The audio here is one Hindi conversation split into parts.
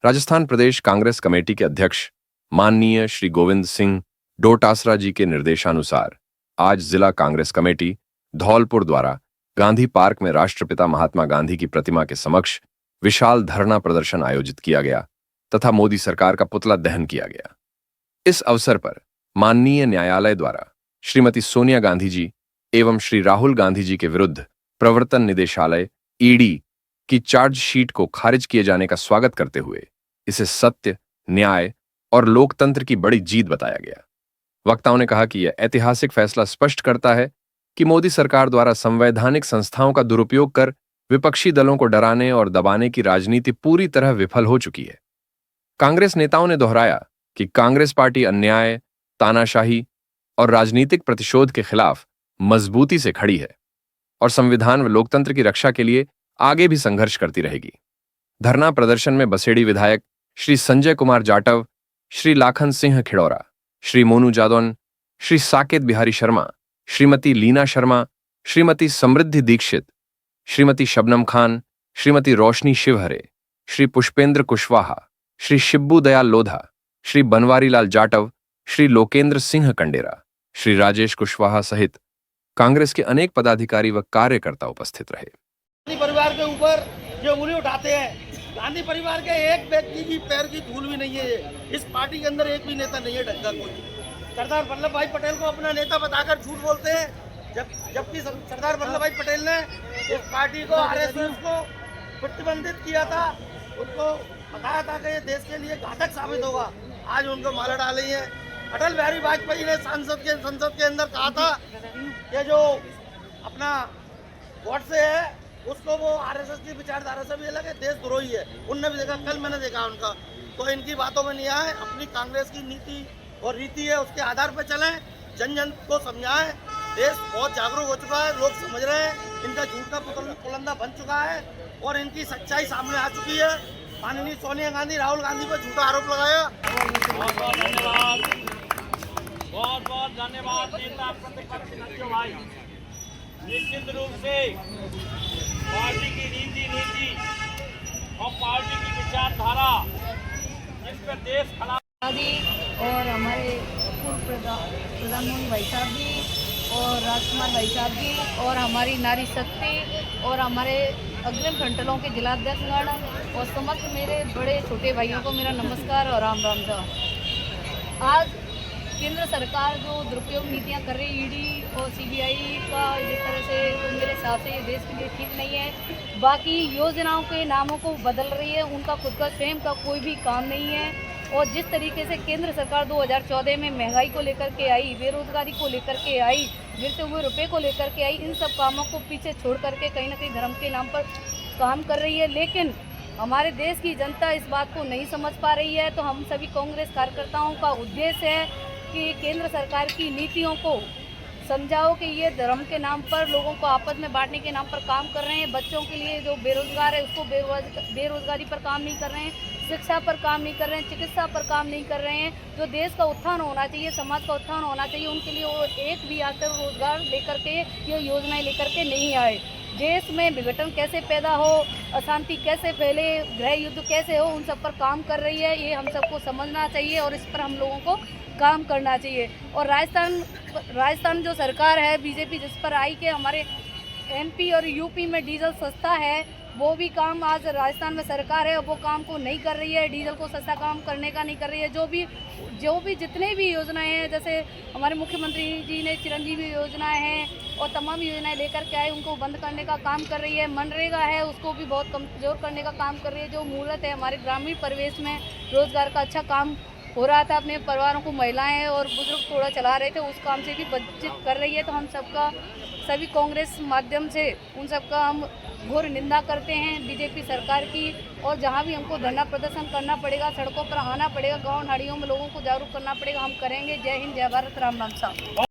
राजस्थान प्रदेश कांग्रेस कमेटी के अध्यक्ष माननीय श्री गोविंद सिंह डोटासरा जी के निर्देशानुसार आज जिला कांग्रेस कमेटी धौलपुर द्वारा गांधी पार्क में राष्ट्रपिता महात्मा गांधी की प्रतिमा के समक्ष विशाल धरना प्रदर्शन आयोजित किया गया तथा मोदी सरकार का पुतला दहन किया गया। इस अवसर पर माननीय न्यायालय द्वारा श्रीमती सोनिया गांधी जी एवं श्री राहुल गांधी जी के विरुद्ध प्रवर्तन निदेशालय ईडी की चार्जशीट को खारिज किए जाने का स्वागत करते हुए इसे सत्य, न्याय और लोकतंत्र की बड़ी जीत बताया गया। वक्ताओं ने कहा कि यह ऐतिहासिक फैसला स्पष्ट करता है कि मोदी सरकार द्वारा संवैधानिक संस्थाओं का दुरुपयोग कर विपक्षी दलों को डराने और दबाने की राजनीति पूरी तरह विफल हो चुकी है। कांग्रेस नेताओं ने दोहराया कि कांग्रेस पार्टी अन्याय, तानाशाही और राजनीतिक प्रतिशोध के खिलाफ मजबूती से खड़ी है और संविधान व लोकतंत्र की रक्षा के लिए आगे भी संघर्ष करती रहेगी। धरना प्रदर्शन में बसेड़ी विधायक श्री संजय कुमार जाटव, श्री लाखन सिंह खिड़ौरा, श्री मोनू जादौन, श्री साकेत बिहारी शर्मा, श्रीमती लीना शर्मा, श्रीमती समृद्धि दीक्षित, श्रीमती शबनम खान, श्रीमती रोशनी शिवहरे, श्री पुष्पेंद्र कुशवाहा, श्री शिब्बू दयाल लोधा, श्री बनवारी लाल जाटव, श्री लोकेंद्र सिंह कंडेरा, श्री राजेश कुशवाहा सहित कांग्रेस के अनेक पदाधिकारी व कार्यकर्ता उपस्थित रहे। गांधी परिवार के ऊपर जो उंगली उठाते हैं, गांधी परिवार के एक व्यक्ति की पैर की धूल भी नहीं है। इस पार्टी के अंदर एक भी नेता नहीं है ढंग का कोई। सरदार वल्लभ भाई पटेल को अपना नेता बताकर झूठ बोलते हैं, जबकि सरदार वल्लभ भाई पटेल ने इस पार्टी को, आरएसएस को प्रतिबंधित किया था। उनको बताया था कि ये देश के लिए घातक साबित होगा। आज उनको माला डाली है। अटल बिहारी वाजपेयी ने संसद के अंदर कहा था कि जो अपना वोट से है उसको वो आरएसएस की विचारधारा से भी अलग है, देशद्रोही है। उनने भी देखा, कल मैंने देखा उनका। तो इनकी बातों में नहीं आए। अपनी कांग्रेस की नीति और रीति है, उसके आधार पर चलें, जन जन को समझाएं। देश बहुत जागरूक हो चुका है, लोग समझ रहे हैं। इनका झूठ का पुलंदा बन चुका है और इनकी सच्चाई सामने आ चुकी है। माननीय सोनिया गांधी राहुल गांधी पर झूठा आरोप लगाया। बहुत बहुत धन्यवाद, बहुत बहुत धन्यवाद नेता प्रतिपक्ष भाई। निश्चित रूप से पार्टी की नीति और पार्टी की विचारधारा जिस पर देश खड़ा और हमारे पूर्व प्रधानमंत्री भाई साहब जी और राजकुमार भाई साहब जी और हमारी नारी शक्ति और हमारे अग्रिम फ्रंटलों के जिलाध्यक्षगण और समस्त मेरे बड़े छोटे भाइयों को मेरा नमस्कार और राम राम था। आज केंद्र सरकार जो दुरुपयोग नीतियां कर रही है, ईडी और सीबीआई का, जिस तरह से, तो मेरे हिसाब से ये देश के लिए ठीक नहीं है। बाकी योजनाओं के नामों को बदल रही है, उनका खुद का स्वयं का कोई भी काम नहीं है। और जिस तरीके से केंद्र सरकार 2014 में महंगाई को लेकर के आई, बेरोजगारी को लेकर के आई, गिरते हुए रुपये को लेकर के आई, इन सब कामों को पीछे छोड़ करके कहीं ना कहीं धर्म के नाम पर काम कर रही है। लेकिन हमारे देश की जनता इस बात को नहीं समझ पा रही है। तो हम सभी कांग्रेस कार्यकर्ताओं का उद्देश्य है कि केंद्र सरकार की नीतियों को समझाओ कि ये धर्म के नाम पर लोगों को आपस में बांटने के नाम पर काम कर रहे हैं। बच्चों के लिए जो बेरोजगार है उसको बेरोजगारी पर काम नहीं कर रहे हैं, शिक्षा पर काम नहीं कर रहे हैं, चिकित्सा पर काम नहीं कर रहे हैं। जो देश का उत्थान होना चाहिए, समाज का उत्थान होना चाहिए, उनके लिए वो एक भी आज तक रोजगार लेकर के, ये योजनाएं लेकर के नहीं आए। देश में विघटन कैसे पैदा हो, अशांति कैसे फैले, गृह युद्ध कैसे हो, उन सब पर काम कर रही है। ये हम सबको समझना चाहिए और इस पर हम लोगों को काम करना चाहिए। और राजस्थान जो सरकार है बीजेपी, जिस पर आई कि हमारे एमपी और यूपी में डीजल सस्ता है, वो भी काम आज राजस्थान में सरकार है वो काम को नहीं कर रही है। डीजल को सस्ता काम करने का नहीं कर रही है। जो भी जितने भी योजनाएं हैं, जैसे हमारे मुख्यमंत्री जी ने चिरंजीवी योजनाएं हैं और तमाम योजनाएं लेकर के आए, उनको बंद करने का काम कर रही है। मनरेगा है, उसको भी बहुत कमज़ोर करने का काम कर रही है। जो मूलत है हमारे ग्रामीण परिवेश में रोजगार का अच्छा काम हो रहा था, अपने परिवारों को महिलाएं और बुजुर्ग थोड़ा चला रहे थे, उस काम से भी वंचित कर रही है। तो हम सबका, सभी कांग्रेस माध्यम से उन सबका हम घोर निंदा करते हैं बीजेपी सरकार की। और जहां भी हमको धरना प्रदर्शन करना पड़ेगा, सड़कों पर आना पड़ेगा, गांव नाड़ियों में लोगों को जागरूक करना पड़ेगा, हम करेंगे। जय हिंद, जय भारत, राम राम साहब।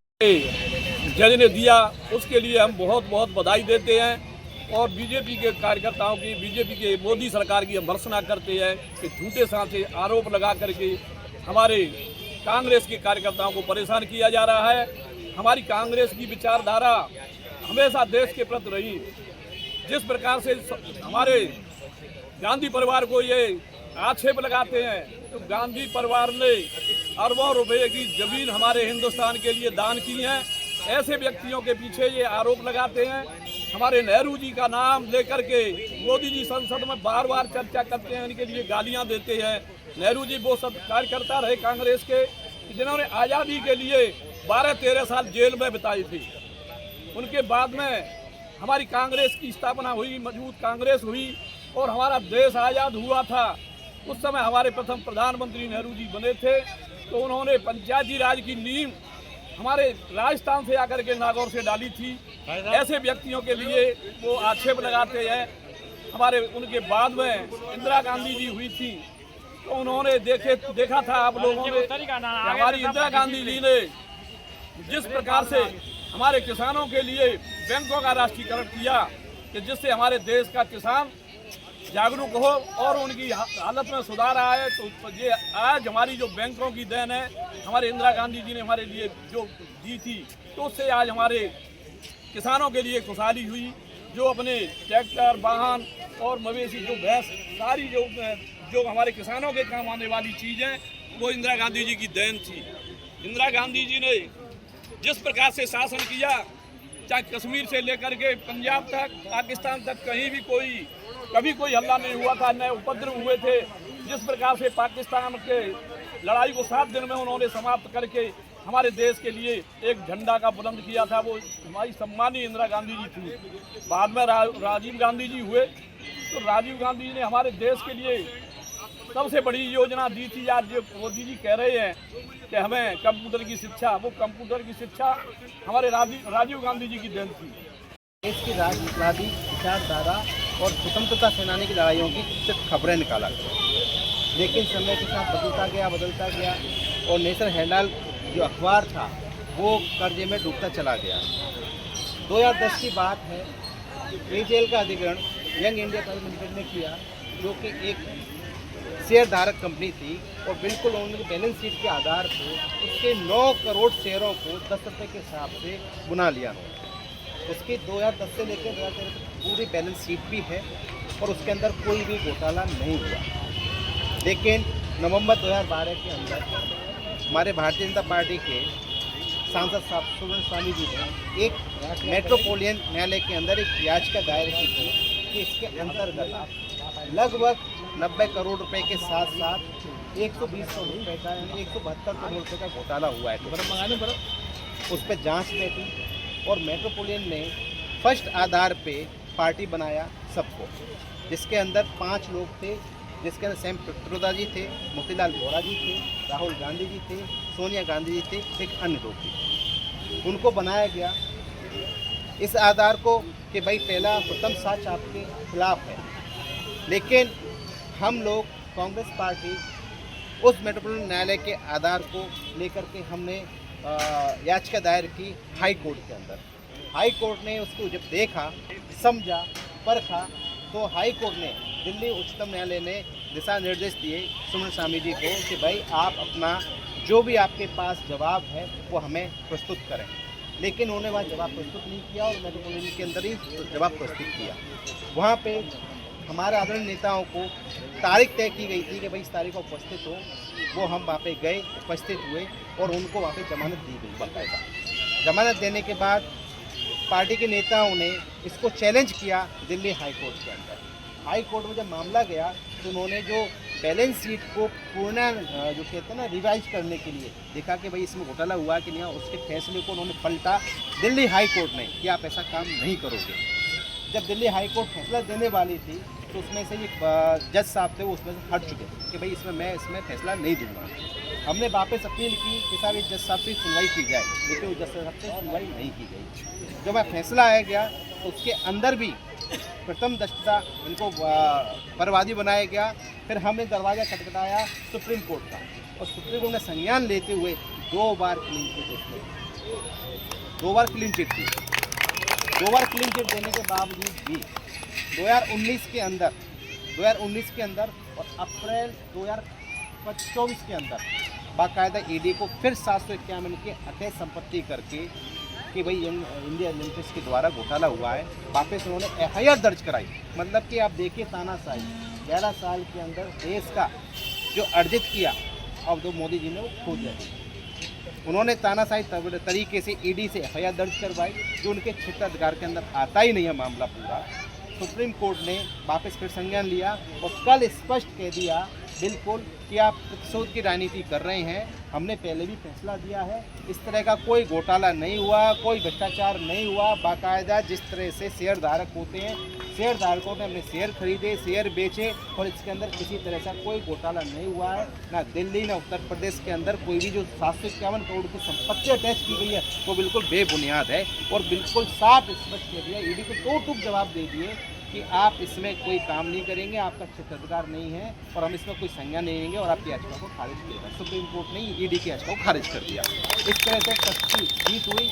जज ने दिया उसके लिए हम बहुत बहुत बधाई देते हैं और बीजेपी के कार्यकर्ताओं की, बीजेपी के मोदी सरकार की हम भर्त्सना करते हैं कि झूठे सांसे आरोप लगा करके हमारे कांग्रेस के कार्यकर्ताओं को परेशान किया जा रहा है। हमारी कांग्रेस की विचारधारा हमेशा देश के प्रति रही। जिस प्रकार से हमारे गांधी परिवार को ये आक्षेप लगाते हैं तो गांधी परिवार ने अरबों रुपए की जमीन हमारे हिंदुस्तान के लिए दान की है। ऐसे व्यक्तियों के पीछे ये आरोप लगाते हैं। हमारे नेहरू जी का नाम लेकर के मोदी जी संसद में बार बार चर्चा करते हैं, इनके लिए गालियां देते हैं। नेहरू जी वो सब कार्यकर्ता रहे कांग्रेस के जिन्होंने आज़ादी के लिए 12-13 साल जेल में बिताई थी। उनके बाद में हमारी कांग्रेस की स्थापना हुई, मजबूत कांग्रेस हुई और हमारा देश आज़ाद हुआ था। उस समय हमारे प्रथम प्रधानमंत्री नेहरू जी बने थे, तो उन्होंने पंचायती राज की नींव हमारे राजस्थान से आकर के नागौर से डाली थी। ऐसे व्यक्तियों के लिए वो आक्षेप लगाते हैं। हमारे उनके बाद में इंदिरा गांधी जी हुई थी, तो उन्होंने देखा था आप लोगों ने कि हमारी इंदिरा गांधी जी ने जिस प्रकार से हमारे किसानों के लिए बैंकों का राष्ट्रीयकरण किया कि जिससे हमारे देश का किसान जागरूक हो और उनकी हालत में सुधार आए। तो ये आज हमारी जो बैंकों की देन है, हमारे इंदिरा गांधी जी ने हमारे लिए जो दी थी, तो उससे आज हमारे किसानों के लिए खुशहाली हुई। जो अपने ट्रैक्टर, वाहन और मवेशी, जो भैंस, सारी जो हमारे किसानों के काम आने वाली चीज़ें, वो इंदिरा गांधी जी की देन थी। इंदिरा गांधी जी ने जिस प्रकार से शासन किया, चाहे कश्मीर से लेकर के पंजाब तक, पाकिस्तान तक, कहीं भी कभी कोई हल्ला नहीं हुआ था, न उपद्रव हुए थे। जिस प्रकार से पाकिस्तान के लड़ाई को 7 दिन में उन्होंने समाप्त करके हमारे देश के लिए एक झंडा का बुलंद किया था, वो हमारी सम्मानीय इंदिरा गांधी जी थी। बाद में राजीव गांधी जी हुए, तो राजीव गांधी जी ने हमारे देश के लिए सबसे बड़ी योजना दी थी। आज जो मोदी जी कह रहे हैं कि हमें कंप्यूटर की शिक्षा, वो कंप्यूटर की शिक्षा हमारे राजीव गांधी जी की देन थी। देश की राजनीति, विचारधारा और स्वतंत्रता सेनानी की लड़ाइयों की सिर्फ खबरें निकाला गया, लेकिन समय के साथ बदलता गया और नेशनल हेराल्ड जो अखबार था वो कर्जे में डूबता चला गया। 2010 की बात है, एजेएल का अधिग्रहण यंग इंडिया प्राइवेट लिमिटेड ने किया, जो कि एक शेयर धारक कंपनी थी और बिल्कुल उन्होंने बैलेंस शीट के आधार पर उसके 9 करोड़ शेयरों को 10 रुपये के हिसाब से बुना लिया। उसकी 2010 से लेकर 2013 तक पूरी बैलेंस शीट भी है और उसके अंदर कोई भी घोटाला नहीं हुआ। लेकिन नवंबर 2012 के अंदर हमारे भारतीय जनता पार्टी के सांसद साहब सुब्रमण्यम स्वामी जी ने एक मेट्रोपोलियन न्यायालय के अंदर एक याचिका दायर की थी कि इसके अंतर्गत लगभग 90 करोड़ रुपए के साथ साथ 120 करोड़ रुपये का, यानी 172 करोड़ रुपये का घोटाला हुआ है। उस पर जांच में थी और मेट्रोपोलियन ने फर्स्ट आधार पे पार्टी बनाया सबको, जिसके अंदर 5 लोग थे, जिसके अंदर सैम पित्रोदा जी थे, मोतीलाल वोरा जी थे, राहुल गांधी जी थे, सोनिया गांधी जी थे, एक अन्य लोग थे। उनको बनाया गया इस आधार को कि भाई पहला प्रथम साक्ष्य आपके खिलाफ है। लेकिन हम लोग कांग्रेस पार्टी उस मेट्रोपोलिटन न्यायालय के आधार को लेकर के हमने याचिका दायर की हाई कोर्ट के अंदर। हाई कोर्ट ने उसको जब देखा, समझा, परखा, तो हाई कोर्ट ने, दिल्ली उच्चतम न्यायालय ने दिशा निर्देश दिए सुब्रमण्यम स्वामी जी को कि भाई आप अपना जो भी आपके पास जवाब है वो हमें प्रस्तुत करें। लेकिन उन्होंने वहाँ जवाब प्रस्तुत नहीं किया और मेट्रोपोलिटन के अंदर ही जवाब प्रस्तुत किया। वहाँ पे हमारे आदरणीय नेताओं को तारीख तय की गई थी कि भाई इस तारीख को उपस्थित हो। वो हम वहाँ पे गए, उपस्थित हुए और उनको वहाँ पे जमानत दी गई बाकायदा। जमानत देने के बाद पार्टी के नेताओं ने इसको चैलेंज किया दिल्ली हाई कोर्ट के अंदर। हाई कोर्ट में जब मामला गया तो उन्होंने जो बैलेंस शीट को पूर्ण जो कहते हैं ना रिवाइज करने के लिए देखा कि भाई इसमें घोटाला हुआ कि नहीं, उसके फैसले को उन्होंने पलटा दिल्ली हाई कोर्ट ने कि आप ऐसा काम नहीं करोगे। जब दिल्ली हाई कोर्ट फैसला देने वाली थी तो उसमें से ये जज साहब थे वो उसमें से हट चुके कि भाई मैं इसमें फैसला नहीं दूंगा। हमने वापस अपील की कि साहब इस जज साहब से सुनवाई की जाए, लेकिन उस जज साहब से सुनवाई नहीं की गई। जब फैसला आया गया तो उसके अंदर भी प्रथम दृष्टया इनको परवादी बनाया गया। फिर हमने दरवाज़ा खटखटाया सुप्रीम कोर्ट का और सुप्रीम कोर्ट ने संज्ञान लेते हुए 2 बार क्लीन चिट उसमें 2 बार क्लीन चिट थी। 2 बार क्लीन चिट देने के बावजूद भी 2019 के अंदर और अप्रैल 2024 के अंदर बाकायदा ईडी को फिर 751 की अटैच संपत्ति करके कि भाई इंडिया लिमिटेड के द्वारा घोटाला हुआ है, वापस उन्होंने FIR दर्ज कराई। मतलब कि आप देखिए तानाशाही 11 साल के अंदर देश का जो अर्जित किया, अब तो मोदी जी ने वो खो दिया। उन्होंने तानाशाही तरीके से ईडी से एफआईआर दर्ज करवाई, जो उनके क्षेत्राधिकार के अंदर आता ही नहीं है मामला पूरा। सुप्रीम कोर्ट ने वापस फिर संज्ञान लिया और कल स्पष्ट कह दिया बिल्कुल कि आप प्रतिशोध की राजनीति कर रहे हैं। हमने पहले भी फैसला दिया है, इस तरह का कोई घोटाला नहीं हुआ, कोई भ्रष्टाचार नहीं हुआ। बाकायदा जिस तरह से शेयर धारक होते हैं, शेयर धारकों ने अपने शेयर खरीदे, शेयर बेचे और इसके अंदर किसी तरह का कोई घोटाला नहीं हुआ है। ना दिल्ली ना उत्तर प्रदेश के अंदर कोई भी जो 751 करोड़ की संपत्ति अटैच की गई है वो बिल्कुल बेबुनियाद है। और बिल्कुल साफ स्पष्ट कह दिया, ईडी को टोक टूक जवाब दे दिए कि आप इसमें कोई काम नहीं करेंगे, आपका क्षेत्राधिकार नहीं है और हम इसमें कोई संज्ञान नहीं लेंगे और आपकी याचिका को खारिज किया। सुप्रीम कोर्ट ने ईडी की याचिका को खारिज कर दिया। इस तरह से सच्ची जीत हुई।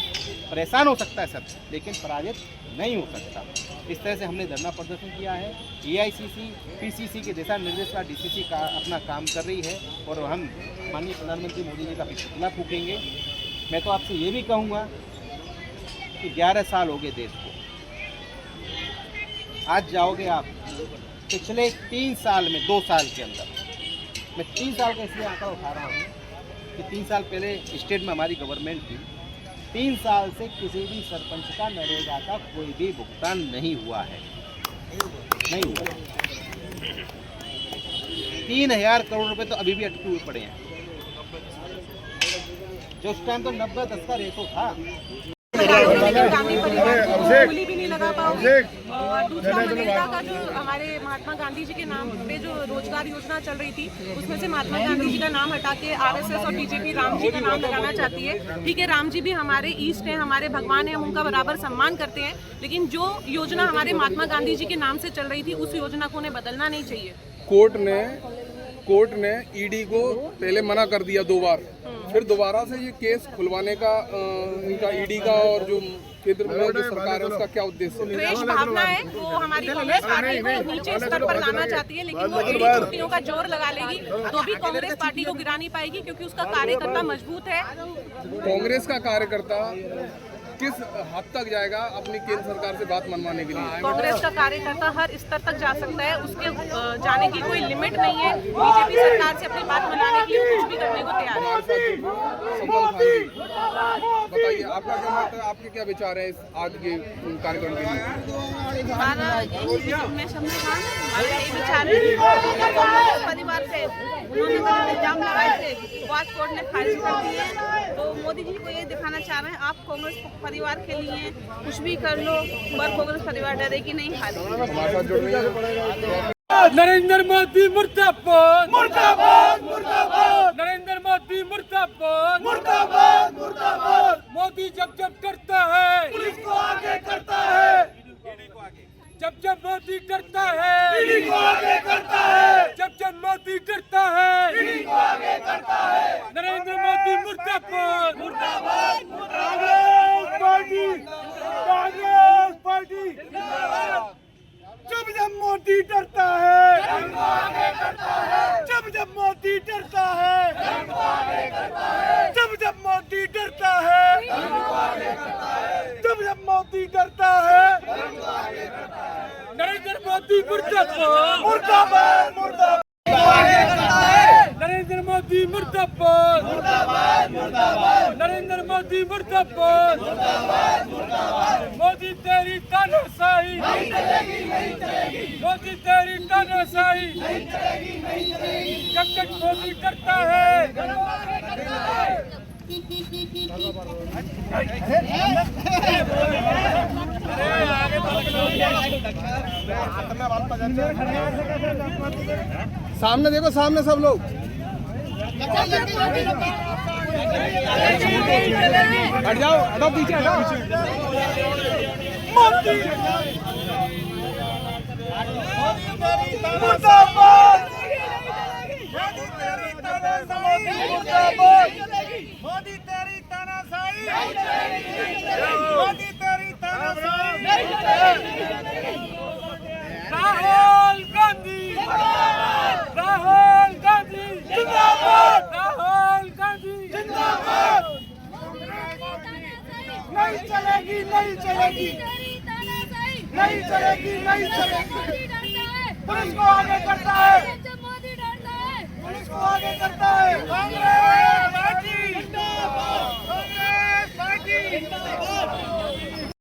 परेशान हो सकता है सब, लेकिन पराजित नहीं हो सकता। इस तरह से हमने धरना प्रदर्शन किया है। एआईसीसी पीसीसी के दिशा निर्देश का डीसीसी का अपना काम कर रही है और हम माननीय प्रधानमंत्री मोदी जी का पुतला फूकेंगे। मैं तो आपसे ये भी कहूँगा कि 11 साल हो गए देश को, आज जाओगे आप पिछले 3 साल में 2 साल के अंदर। मैं 3 साल का इसलिए आंकड़ा उठा रहा हूँ कि 3 साल पहले स्टेट में हमारी गवर्नमेंट थी। 3 साल से किसी भी सरपंच का नरेगा का कोई भी भुगतान नहीं हुआ है, नहीं हुआ। 3000 करोड़ रुपए तो अभी भी अटके हुए पड़े हैं, जो उस टाइम तो 90-10 का रेशो था। गांधी परिवार को गोली भी नहीं लगा पाओगे। और दूसरा मनरेगा का जो हमारे महात्मा गांधी जी के नाम पे जो रोजगार योजना चल रही थी, उसमें से महात्मा गांधी जी का नाम हटा के आरएसएस और बीजेपी राम जी का नाम लगाना चाहती है। ठीक है, राम जी भी हमारे ईस्ट हैं, हमारे भगवान हैं, हम उनका बराबर सम्मान करते हैं, लेकिन जो योजना हमारे महात्मा गांधी जी के नाम से चल रही थी उस योजना को उन्हें बदलना नहीं चाहिए। कोर्ट ने ईडी को पहले मना कर दिया 2 बार, फिर दोबारा से ये केस खुलवाने का इनका ईडी का और जो केंद्र में जो सरकार है उसका क्या उद्देश्य है? द्वेष भावना है, वो हमारी कांग्रेस पार्टी को नीचे स्तर पर लाना चाहती है, लेकिन वो ईडी छुट्टियों का जोर लगा लेगी तो भी कांग्रेस पार्टी को गिरा नहीं पाएगी, क्योंकि उसका कार्यकर्ता मजबूत है। कांग्रेस का कार्यकर्ता किस हद तक जाएगा अपनी केंद्र सरकार से बात मनवाने के लिए? कांग्रेस का कार्यकर्ता हर स्तर तक जा सकता है, उसके जाने की कोई लिमिट नहीं है। बीजेपी सरकार से अपनी बात मनाने के लिए कुछ भी करने को तैयार है। बताइए आपका क्या मत है, आपके क्या विचार है इस आज के कार्यक्रम के लिए? हमारा यही विचार है कि कांग्रेस परिवार पे उन्होंने इल्जाम लगाए थे, वो आज कोर्ट ने खारिज कर दिए। तो मोदी जी को ये दिखाना चाह रहे हैं आप कांग्रेस परिवार के लिए कुछ भी कर लो, पर कांग्रेस परिवार डरेगी नहीं, हारेगी। नरेंद्र मोदी मुर्दाबाद, मुर्दाबाद, मुर्दाबाद। नरेंद्र मोदी मुर्दाबाद, मुर्दाबाद, मुर्दाबाद। मोदी जब जब करता है पुलिस को आगे करता है, जब मोदी करता है ईडी को आगे करता है, जब मोदी करता है ईडी को आगे करता है। नरेंद्र मोदी मुर्दाबाद, मुर्दाबाद, कांग्रेस पार्टी, कांग्रेस पार्टी जिंदाबाद। जब मोदी डरता है इनको आगे करता है, जब मोदी डरता है इनको आगे करता है, जब मोदी डरता है इनको आगे करता है, जब मोदी डरता है इनको आगे करता है। नरेंद्र मोदी मुर्दाबाद, मुर्दाबाद, मुर्दाबाद। नरेंद्र मोदी मुर्दाबाद, मुर्दाबाद, मुर्दाबाद। नरेंद्र मोदी मुर्दाबाद, मुर्दाबाद, मुर्दाबाद। मोदी तेरी तानाशाही नहीं चलेगी, नहीं चलेगी। मोदी तेरी तानाशाही नहीं चलेगी, नहीं चलेगी। जब तक मोदी करता है सामने देखो, सामने सब लोग हट जाओ, हटो पीछे, हटाओ। मोदी मुर्दाबाद, मोदी तेरी तानाशाही मुर्दाबाद, मोदी तेरी तानाशाही नहीं चलेगी, मोदी तेरी तानाशाही नहीं चलेगी। राहुल गांधी जिंदाबाद, राहुल गांधी जिंदाबाद, राहुल गांधी जिंदाबाद। नहीं चलेगी, नहीं चलेगी, नहीं चलेगी, नहीं चलेगी। पुलिस को आगे करता है, मोदी डरता है, पुलिस को आगे करता है। कांग्रेस पार्टी जिंदाबाद, कांग्रेस पार्टी जिंदाबाद।